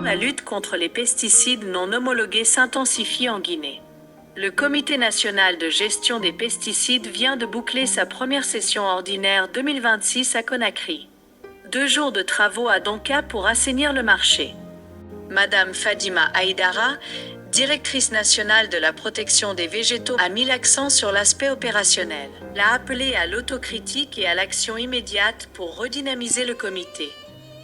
la lutte contre les pesticides non homologués s'intensifie en Guinée. Le Comité national de gestion des pesticides vient de boucler sa première session ordinaire 2026 à Conakry. 2 jours de travaux à Donka pour assainir le marché. Madame Fadima Aïdara, directrice nationale de la protection des végétaux, a mis l'accent sur l'aspect opérationnel. L'a appelé à l'autocritique et à l'action immédiate pour redynamiser le comité.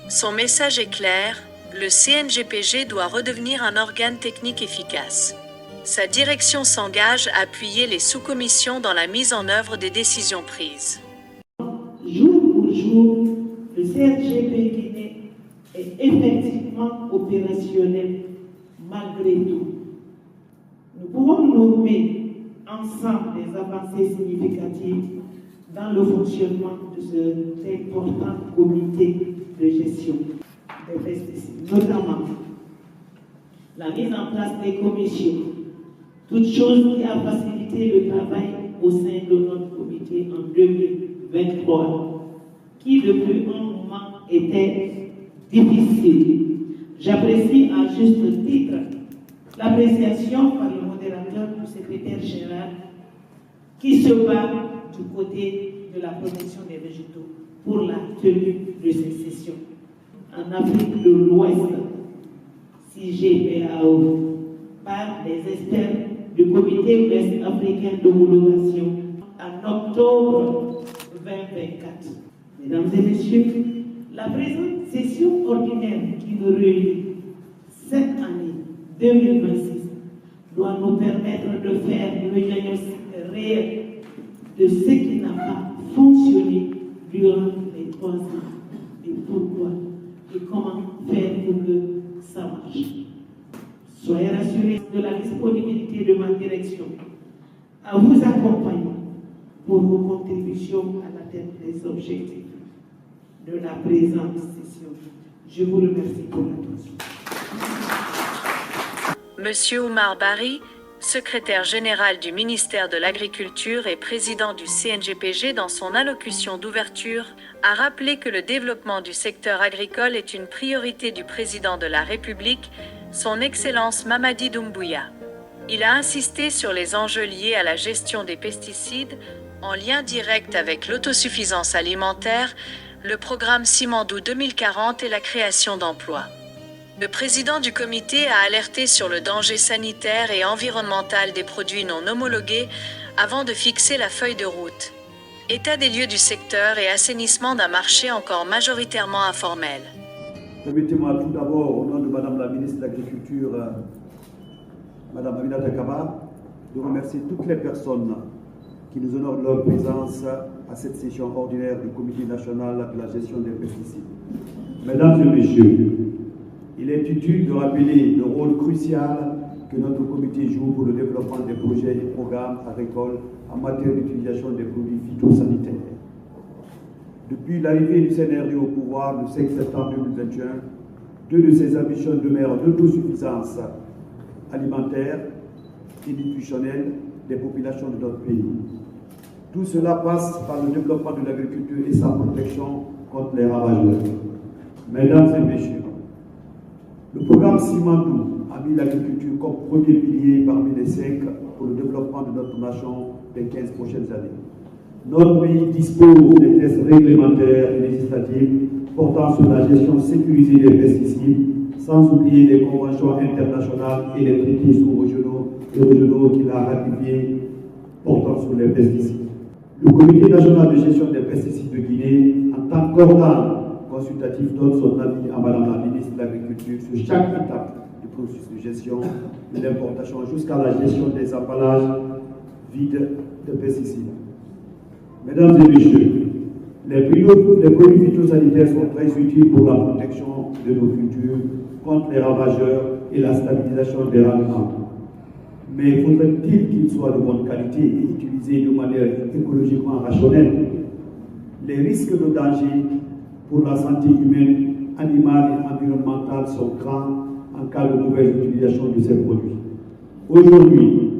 Son message est clair, le CNGPG doit redevenir un organe technique efficace. Sa direction s'engage à appuyer les sous-commissions dans la mise en œuvre des décisions prises. Jour pour jour, le CNGP Guinée est effectivement opérationnel malgré tout. Nous pouvons nommer ensemble des avancées significatives dans le fonctionnement de cet important comité de gestion des pesticides, notamment la mise en place des commissions, toute chose qui a facilité le travail au sein de notre comité en 2023, qui depuis un moment était difficile. J'apprécie à juste titre l'appréciation par le modérateur du secrétaire général qui se bat du côté de la protection des végétaux pour la tenue de ces sessions. En Afrique de l'Ouest, CGPAO, par les experts du Comité ouest africain d'homologation en octobre 2024. Mesdames et messieurs, la présente session ordinaire qui nous réunit cette année 2026 doit nous permettre de faire le diagnostic réel de ce qui n'a pas fonctionné durant les 3 ans et pourquoi et comment faire pour que ça marche. Soyez rassurés de la disponibilité de ma direction à vous accompagner pour vos contributions à l'atteinte des objectifs de la présente session. Je vous remercie pour l'attention. Monsieur Oumar Bari, secrétaire général du ministère de l'Agriculture et président du CNGPG, dans son allocution d'ouverture, a rappelé que le développement du secteur agricole est une priorité du président de la République, son Excellence Mamadi Doumbouya. Il a insisté sur les enjeux liés à la gestion des pesticides, en lien direct avec l'autosuffisance alimentaire, le programme Simandou 2040 et la création d'emplois. Le président du comité a alerté sur le danger sanitaire et environnemental des produits non homologués avant de fixer la feuille de route. État des lieux du secteur et assainissement d'un marché encore majoritairement informel. Permettez-moi tout d'abord, au nom de Madame la ministre de l'Agriculture, Madame Aminata Kaba, de remercier toutes les personnes qui nous honorent de leur présence à cette session ordinaire du Comité national de la gestion des pesticides. Mesdames et Messieurs, il est utile de rappeler le rôle crucial que notre comité joue pour le développement des projets et programmes agricoles en matière d'utilisation des produits phytosanitaires. Depuis l'arrivée du CNRD au pouvoir le 5 septembre 2021, 2 de ses ambitions demeurent l'autosuffisance alimentaire et nutritionnelle des populations de notre pays. Tout cela passe par le développement de l'agriculture et sa protection contre les ravageurs. Mesdames et Messieurs, le programme Simandou a mis l'agriculture comme premier pilier parmi les 5 pour le développement de notre nation les 15 prochaines années. Notre pays dispose des tests réglementaires et législatifs portant sur la gestion sécurisée des pesticides, sans oublier les conventions internationales et les traités sous-régionaux et régionaux qu'il a ratifiés portant sur les pesticides. Le Comité national de gestion des pesticides de Guinée, en tant qu'organe consultatif, donne son avis à Madame la ministre de l'Agriculture sur chaque étape du processus de gestion, de l'importation jusqu'à la gestion des emballages vides de pesticides. Mesdames et Messieurs, les produits phytosanitaires sont très utiles pour la protection de nos cultures contre les ravageurs et la stabilisation des rendements. Mais faudrait-il qu'ils soient de bonne qualité et utilisés de manière écologiquement rationnelle? Les risques de danger pour la santé humaine, animale et environnementale sont grands en cas de mauvaise utilisation de ces produits. Aujourd'hui,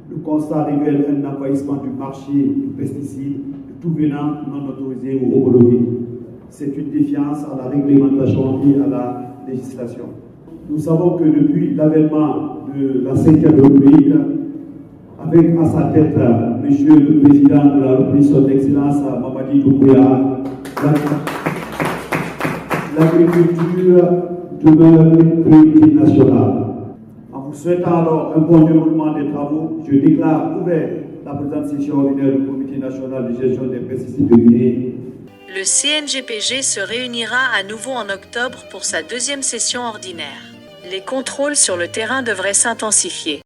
le constat révèle un envahissement du marché des pesticides, de tout venant non autorisé ou homologué. C'est une défiance à la réglementation et à la législation. Nous savons que depuis l'avènement de la 5e République, avec à sa tête Monsieur le Président de la République, Son Excellence Mamadi Doumbouya, l'agriculture demeure une priorité nationale. En vous souhaitant alors un bon déroulement des travaux, je déclare ouvert la présente session ordinaire du Comité national de gestion des pesticides de Guinée. Le CNGPG se réunira à nouveau en octobre pour sa deuxième session ordinaire. Les contrôles sur le terrain devraient s'intensifier.